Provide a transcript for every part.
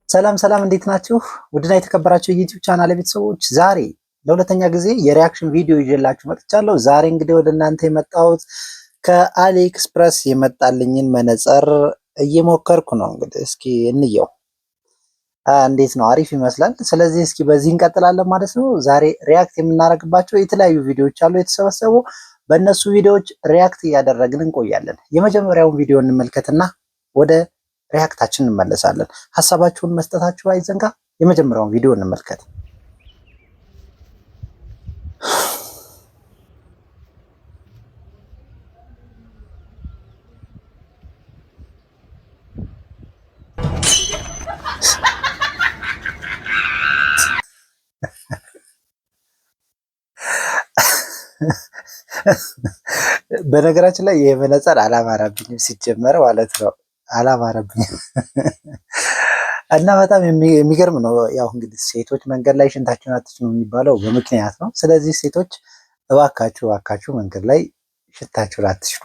ሰላም ሰላም፣ እንዴት ናችሁ? ውድና የተከበራችሁ የዩቲዩብ ቻናል ቤተሰቦች ዛሬ ለሁለተኛ ጊዜ የሪያክሽን ቪዲዮ ይዤላችሁ መጥቻለሁ። ዛሬ እንግዲህ ወደ እናንተ የመጣሁት ከአሊ ኤክስፕረስ የመጣልኝን መነጽር እየሞከርኩ ነው። እንግዲህ እስኪ እንየው እንዴት ነው፣ አሪፍ ይመስላል። ስለዚህ እስኪ በዚህ እንቀጥላለን ማለት ነው። ዛሬ ሪያክት የምናደርግባቸው የተለያዩ ቪዲዮዎች አሉ የተሰበሰቡ። በእነሱ ቪዲዮዎች ሪያክት እያደረግን እንቆያለን። የመጀመሪያውን ቪዲዮ እንመልከትና ወደ ሪያክታችን እንመለሳለን። ሐሳባችሁን መስጠታችሁ አይዘንጋ። የመጀመሪያውን ቪዲዮ እንመልከት። በነገራችን ላይ ይህ መነጽር አላማረብኝም ሲጀመር ማለት ነው። አላማረብኝም እና በጣም የሚገርም ነው። ያው እንግዲህ ሴቶች መንገድ ላይ ሽንታችሁን አትሽኑ የሚባለው በምክንያት ነው። ስለዚህ ሴቶች እባካችሁ መንገድ ላይ ሽንታችሁን አትሽኑ።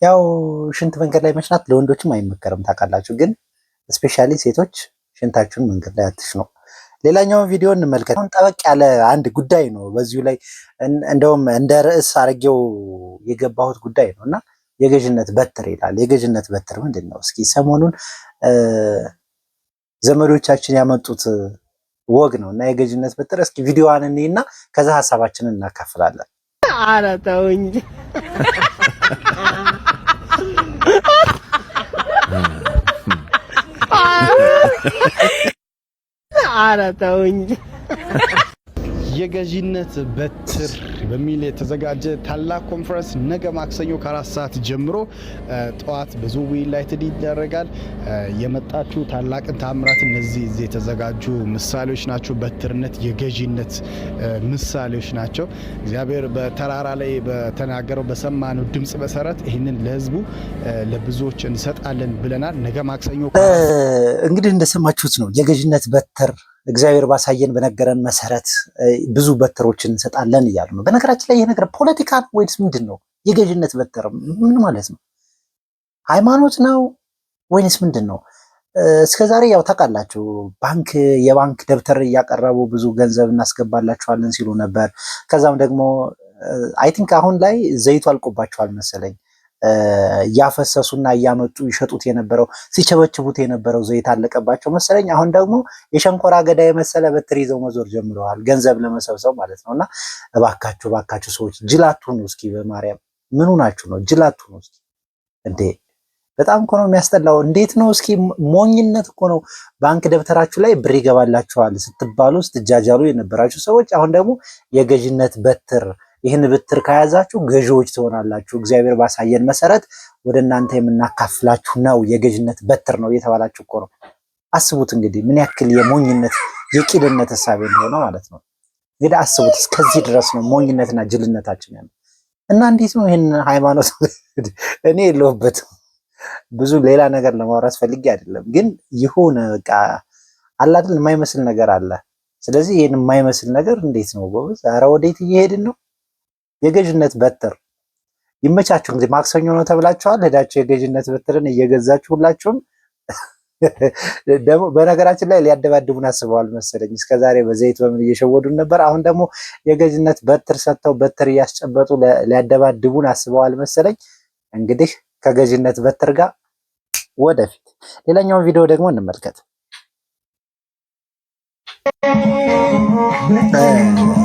ያው ሽንት መንገድ ላይ መሽናት ለወንዶችም አይመከርም ታውቃላችሁ፣ ግን ስፔሻሊ ሴቶች ሽንታችሁን መንገድ ላይ አትሽኑ። ሌላኛውን ቪዲዮ እንመልከት። አሁን ጠበቅ ያለ አንድ ጉዳይ ነው በዚሁ ላይ እንደውም እንደ ርዕስ አድርጌው የገባሁት ጉዳይ ነው እና የገዥነት በትር ይላል። የገዥነት በትር ምንድን ነው? እስኪ ሰሞኑን ዘመዶቻችን ያመጡት ወግ ነው እና የገዥነት በትር እስኪ ቪዲዮዋን እንይና ከዛ ሀሳባችንን እናካፍላለን። ኧረ ተው እንጂ ኧረ ተው እንጂ። የገዥነት በትር በሚል የተዘጋጀ ታላቅ ኮንፈረንስ ነገ ማክሰኞ ከ4 ሰዓት ጀምሮ ጠዋት በዙዊ ዩናይትድ ይደረጋል። የመጣችሁ ታላቅን ታምራት እነዚህ የተዘጋጁ ምሳሌዎች ናቸው። በትርነት የገዥነት ምሳሌዎች ናቸው። እግዚአብሔር በተራራ ላይ በተናገረው በሰማነው ድምጽ መሰረት ይህንን ለህዝቡ ለብዙዎች እንሰጣለን ብለናል። ነገ ማክሰኞ እንግዲህ እንደሰማችሁት ነው የገዥነት በትር እግዚአብሔር ባሳየን በነገረን መሰረት ብዙ በትሮችን እንሰጣለን እያሉ ነው። በነገራችን ላይ ይሄ ነገር ፖለቲካ ነው ወይስ ምንድን ነው? የገዥነት በትር ምን ማለት ነው? ሃይማኖት ነው ወይስ ምንድን ነው? እስከዛሬ ያው ታውቃላችሁ የባንክ ደብተር እያቀረቡ ብዙ ገንዘብ እናስገባላችኋለን ሲሉ ነበር። ከዛም ደግሞ አይ ቲንክ አሁን ላይ ዘይቱ አልቆባቸዋል መሰለኝ እያፈሰሱና እያመጡ ይሸጡት የነበረው ሲቸበችቡት የነበረው ዘይት አለቀባቸው መሰለኝ። አሁን ደግሞ የሸንኮራ አገዳ የመሰለ በትር ይዘው መዞር ጀምረዋል፣ ገንዘብ ለመሰብሰብ ማለት ነው። እና እባካችሁ ሰዎች ጅላቱ ነው። እስኪ በማርያም ምኑ ናችሁ ነው? ጅላቱ ነው እስኪ እንዴ! በጣም እኮ ነው የሚያስጠላው። እንዴት ነው እስኪ? ሞኝነት እኮ ነው። ባንክ ደብተራችሁ ላይ ብር ይገባላችኋል ስትባሉ ስትጃጃሉ የነበራችሁ ሰዎች አሁን ደግሞ የገዥነት በትር ይህን በትር ከያዛችሁ ገዢዎች ትሆናላችሁ፣ እግዚአብሔር ባሳየን መሰረት ወደ እናንተ የምናካፍላችሁ ነው፣ የገዥነት በትር ነው እየተባላችሁ እኮ ነው። አስቡት እንግዲህ ምን ያክል የሞኝነት የቂልነት ሐሳብ እንደሆነ ማለት ነው። እንግዲህ አስቡት እስከዚህ ድረስ ነው ሞኝነትና ጅልነታችን ያለው እና እንዴት ነው ይህን ሃይማኖት እኔ የለሁበትም ብዙ ሌላ ነገር ለማውራት ፈልጌ አይደለም፣ ግን ይሁን በቃ አለ አይደል የማይመስል ነገር አለ። ስለዚህ ይህን የማይመስል ነገር እንዴት ነው ጎበዝ? ኧረ ወዴት እየሄድን ነው? የገዥነት በትር ይመቻችሁ። እንግዲህ ማክሰኞ ነው ተብላችኋል። ሄዳችሁ የገዥነት በትርን እየገዛችሁ ሁላችሁም ደግሞ በነገራችን ላይ ሊያደባድቡን አስበዋል መሰለኝ። እስከዛሬ በዘይት በምን እየሸወዱን ነበር። አሁን ደግሞ የገዥነት በትር ሰጥተው በትር እያስጨበጡ ሊያደባድቡን አስበዋል መሰለኝ። እንግዲህ ከገዥነት በትር ጋር ወደፊት። ሌላኛውን ቪዲዮ ደግሞ እንመልከት።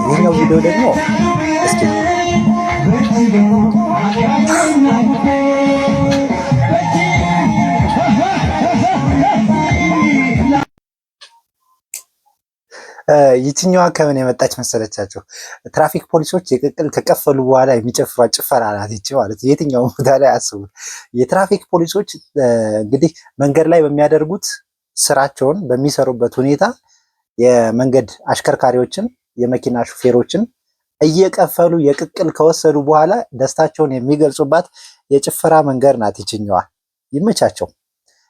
ይህኛው ቪዲዮ ደግሞ እስኪ ይችኛዋ ከምን የመጣች መሰለቻቸው? ትራፊክ ፖሊሶች የቅቅል ከከፈሉ በኋላ የሚጨፍሯት ጭፈራ ናት ይቺ ማለት። የትኛው ቦታ ላይ አስቡት። የትራፊክ ፖሊሶች እንግዲህ መንገድ ላይ በሚያደርጉት ስራቸውን በሚሰሩበት ሁኔታ የመንገድ አሽከርካሪዎችን የመኪና ሹፌሮችን እየቀፈሉ የቅቅል ከወሰዱ በኋላ ደስታቸውን የሚገልጹባት የጭፈራ መንገድ ናት ይችኛዋ። ይመቻቸው።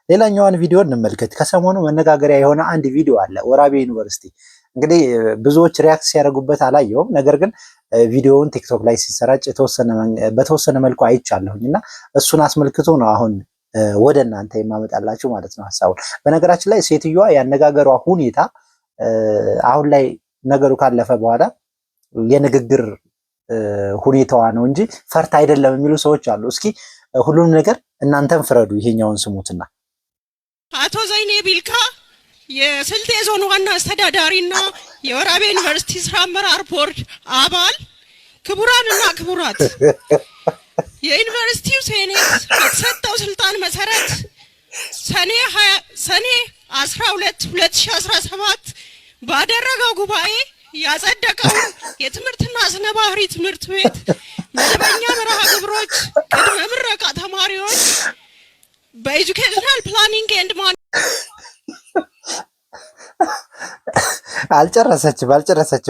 ሌላኛዋን ቪዲዮ እንመልከት። ከሰሞኑ መነጋገሪያ የሆነ አንድ ቪዲዮ አለ ወራቤ ዩኒቨርሲቲ። እንግዲህ ብዙዎች ሪያክት ሲያደርጉበት አላየውም፣ ነገር ግን ቪዲዮውን ቲክቶክ ላይ ሲሰራጭ በተወሰነ መልኩ አይቻለሁኝ እና እሱን አስመልክቶ ነው አሁን ወደ እናንተ የማመጣላችሁ ማለት ነው ሐሳቡን። በነገራችን ላይ ሴትዮዋ ያነጋገሯ ሁኔታ አሁን ላይ ነገሩ ካለፈ በኋላ የንግግር ሁኔታዋ ነው እንጂ ፈርት አይደለም የሚሉ ሰዎች አሉ። እስኪ ሁሉንም ነገር እናንተም ፍረዱ። ይሄኛውን ስሙትና አቶ ዘይኔ ቢልካ የስልጤ ዞን ዋና አስተዳዳሪና የወራቤ ዩኒቨርሲቲ ስራ አመራር ቦርድ አባል፣ ክቡራንና ክቡራት፣ የዩኒቨርሲቲው ሴኔት በተሰጠው ስልጣን መሰረት ሰኔ 12 2017 ባደረገው ጉባኤ ያጸደቀውን የትምህርትና ስነ ባህሪ ትምህርት ቤት መደበኛ መርሃ ግብሮች ቅድመ ምረቃ ተማሪዎች በኤጁኬሽናል ፕላኒንግ ኤንድ አልጨረሰችም።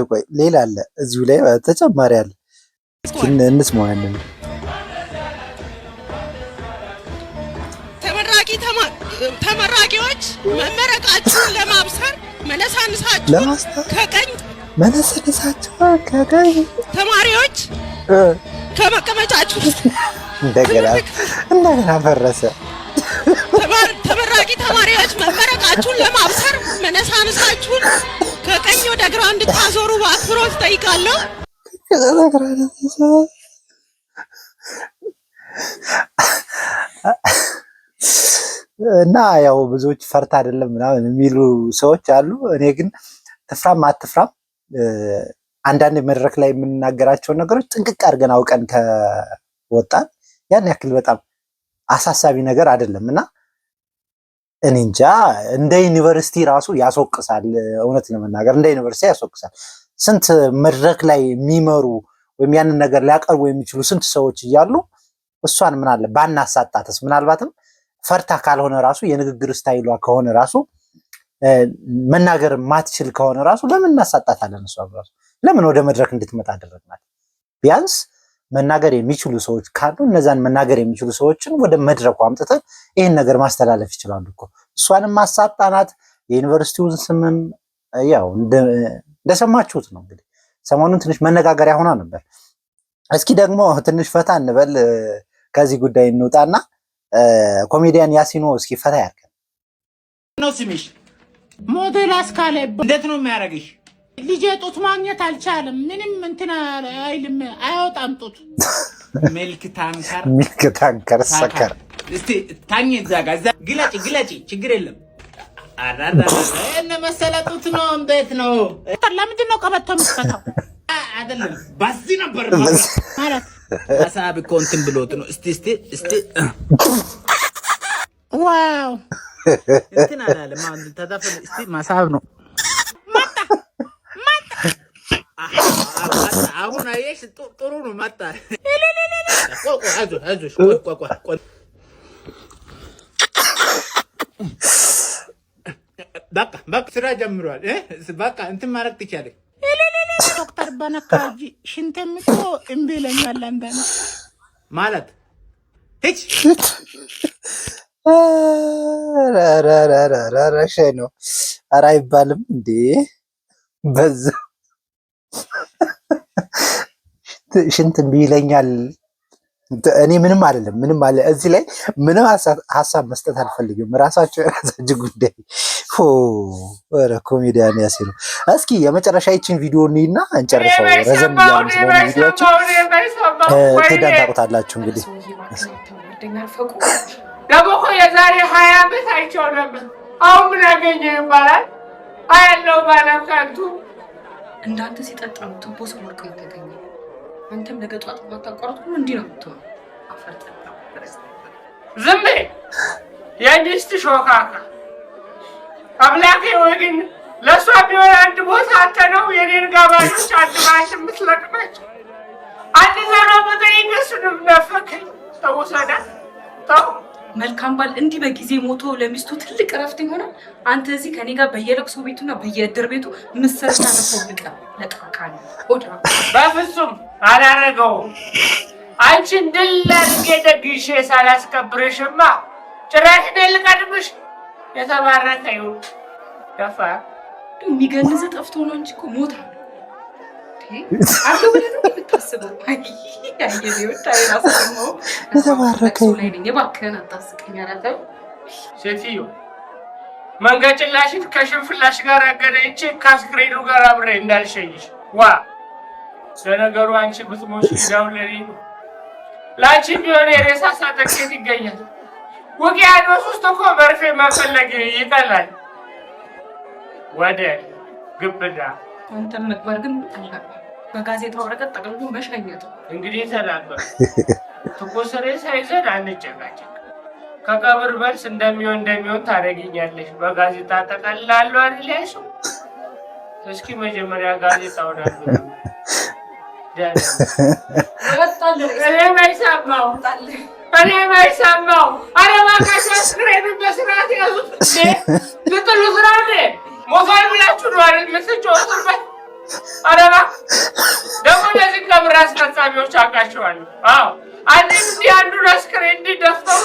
ቆይ ሌላ አለ እዚሁ ላይ ተጨማሪ አለ። እንስማዋለን። ተመራቂዎች መመረቃችሁን ለማብሰር መነሳንሳችሁ ከቀኝ ተማሪዎች ከመቀመጫችሁ እንደገና ፈረሰ። ተመራቂ ተማሪዎች መመረቃችሁን ለማብሰር መነሳንሳችሁን ከቀኝ ወደ ግራ እንድታዞሩ በአክብሮት ጠይቃለሁ። እና ያው ብዙዎች ፈርት አይደለም ምናምን የሚሉ ሰዎች አሉ። እኔ ግን ትፍራም አትፍራም አንዳንድ መድረክ ላይ የምንናገራቸውን ነገሮች ጥንቅቅ አድርገን አውቀን ከወጣን ያን ያክል በጣም አሳሳቢ ነገር አይደለም እና እኔ እንጃ እንደ ዩኒቨርሲቲ ራሱ ያስወቅሳል። እውነት ለመናገር እንደ ዩኒቨርሲቲ ያስወቅሳል። ስንት መድረክ ላይ የሚመሩ ወይም ያንን ነገር ሊያቀርቡ የሚችሉ ስንት ሰዎች እያሉ እሷን ምን አለ ባናሳጣትስ? ምናልባትም ፈርታ ካልሆነ ራሱ የንግግር ስታይሏ ከሆነ ራሱ መናገር ማትችል ከሆነ ራሱ ለምን እናሳጣታለን? እሷ ራሱ ለምን ወደ መድረክ እንድትመጣ አደረግናት? ቢያንስ መናገር የሚችሉ ሰዎች ካሉ እነዛን መናገር የሚችሉ ሰዎችን ወደ መድረኩ አምጥተን ይህን ነገር ማስተላለፍ ይችላሉ እኮ። እሷንም ማሳጣናት። የዩኒቨርሲቲውን ስምም ያው እንደሰማችሁት ነው እንግዲህ ሰሞኑን ትንሽ መነጋገሪያ ሆና ነበር። እስኪ ደግሞ ትንሽ ፈታ እንበል፣ ከዚህ ጉዳይ እንውጣና ኮሜዲያን ያሲኖ እስኪ ፈታ ያርገን ነው። ስሚሽ ሞዴል አስካለ እንዴት ነው የሚያደርግሽ? ልጄ ጡት ማግኘት አልቻለም። ምንም እንትን አይልም፣ አያወጣም ጡት። ሚልክ ታንከር ሰከር። እስቲ ታኝ እዛ ጋር እዛ ግለጪ፣ ችግር የለም። አራራ እነ መሰለ ጡት ነው። እንዴት ነው? ለምንድን ነው ቀበቶ የምትፈታው? አይደለም በዚህ ነበር ማለት አሳብ እኮ እንትን ብሎት ነው። እስቲ ዋው እንትን አላለ ማን ተዳፈን። እስቲ ማሳብ ነው መጣ። አሁን አየሽ ጥሩ ነው መጣ። አይዞሽ ቆይ በቃ ስራ ጀምሯል። በቃ እንትን ማድረግ ትቻለሽ። ዶክተር በነካጂ ሽንተም እኮ እምቢ ይለኛል አንዳንዴ ማለት እች ሸይ ነው። ኧረ አይባልም እንዴ በዛ ሽንት እምቢ ይለኛል። እኔ ምንም አይደለም፣ ምንም አለ እዚህ ላይ ምንም ሀሳብ መስጠት አልፈልግም። ራሳቸው የራሳችሁ ጉዳይ። ኧረ ኮሜዲያን ያሲኖ እስኪ የመጨረሻ ይችን ቪዲዮ እንይና እንጨርሰው። ረዘም እያሉ ስለሆነ ቪዲዮችን ቴዳን ታውቁታላችሁ እንግዲህ። ደግሞ እኮ የዛሬ 20 ዓመት አይቼው ነበር። አሁን ምን ያገኘ ይባላል አያለው ባለካንቱ እንዳንተ ሲጠጣ ነው ቱቦ ሰው ወርቅ ተገኘ። አንተም ነገ ጧት ማታቋርጡ እንዲህ ነው የምትሆነው። አፈርጠጣ ዝም በይ የንስት ሾካካ አምላኬ። ወይ ግን ለእሷ ቢሆን አንድ ቦታ አንተ ነው የኔን ጋባዦች አንድ ባንድ የምትለቅማቸው። አንድ ዘሮ በጠይቅ እሱንም ነፈከኝ። ተውሰዳ ተው መልካም ባል እንዲህ በጊዜ ሞቶ ለሚስቱ ትልቅ እረፍት ይሆናል። አንተ እዚህ ከኔ ጋር በየለቅሶ ቤቱና በየእድር ቤቱ ምሰርታ ተፎልቀ ለቃቃለ ኦዳ በፍጹም አላረገውም። አንቺን ድል አድርጌ ደግሼ ሳላስከብርሽማ ጭራሽ ልቀድምሽ። የተባረከ ይሁን። ደፋ የሚገንዝ ጠፍቶ ነው እንጂ እኮ ሞታ አሉ ብለህ ነው የምታስበው? የተባረከ እባክህን አታስቀኝ። አላለም ሴትዮ መንገጭላሽን ከሽንፍላሽ ጋር አገናኝቼ ከአስክሬኑ ጋር አብሬ እንዳልሸኝሽ። ዋ ለነገሩ አንቺ ብትሞች ዳውለሪ ለአንቺ ቢሆን የሬሳ ሳጥን ይገኛል። ውቅያኖስ ውስጥ እኮ መርፌ መፈለግ ይቀላል። ወደ ግብዳ አንተም መግበር ግን ታላቅ በጋዜጣ ወረቀት ጠቅልሎ መሸኘት። እንግዲህ ተናገር። ትኩስ ሬሳ ይዘን አንጨቃጨቅ። ከቀብር መልስ እንደሚሆን ታደርጊኛለሽ። በጋዜጣ ጠቀልላለሁ አይደል ያልሽው? እስኪ መጀመሪያ ጋዜጣውን አድርጉ። እኔ ማይሰማው ኧረ እባካችሁ አስክሬኑን በስርዓት ያዙት። ልጥሉት ነው እንዴ? ሞቷል ብላችሁ ነው አይደል የምትጫወቱበት? ኧረ ደግሞ እነዚህ ቀብር አስፈጻሚዎች አውቃቸዋለሁ። አዎ እንዲህ አንዱን አስክሬን እንዲህ ደፍተው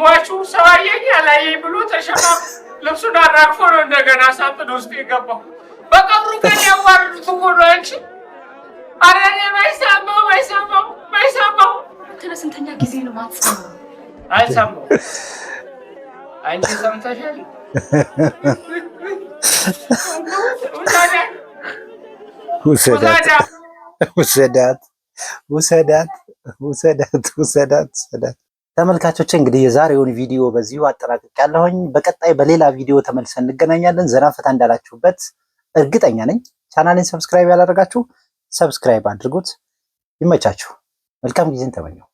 ሟቹ ሰው አየኝ አላየኝ ብሎ ተሸፋፍ ልብሱን አራግፎ ነው እንደገና ሳጥን ውስጥ የገባው። በቀብሩ ቀን ያዋርዱት እኮ ነው አንቺ። ኧረ እኔ ማይሰማው ለስንተኛ ጊዜ ነው ማትሰማው? አልሰማሁም። አንቺ ሰምተሻል? ውሰዳት። ተመልካቾች እንግዲህ የዛሬውን ቪዲዮ በዚሁ አጠናቅቄያለሁኝ። በቀጣይ በሌላ ቪዲዮ ተመልሰን እንገናኛለን። ዘና ፈታ እንዳላችሁበት እርግጠኛ ነኝ። ቻናሌን ሰብስክራይብ ያላደረጋችሁ ሰብስክራይብ አድርጉት። ይመቻችሁ። መልካም ጊዜን ተመኘው።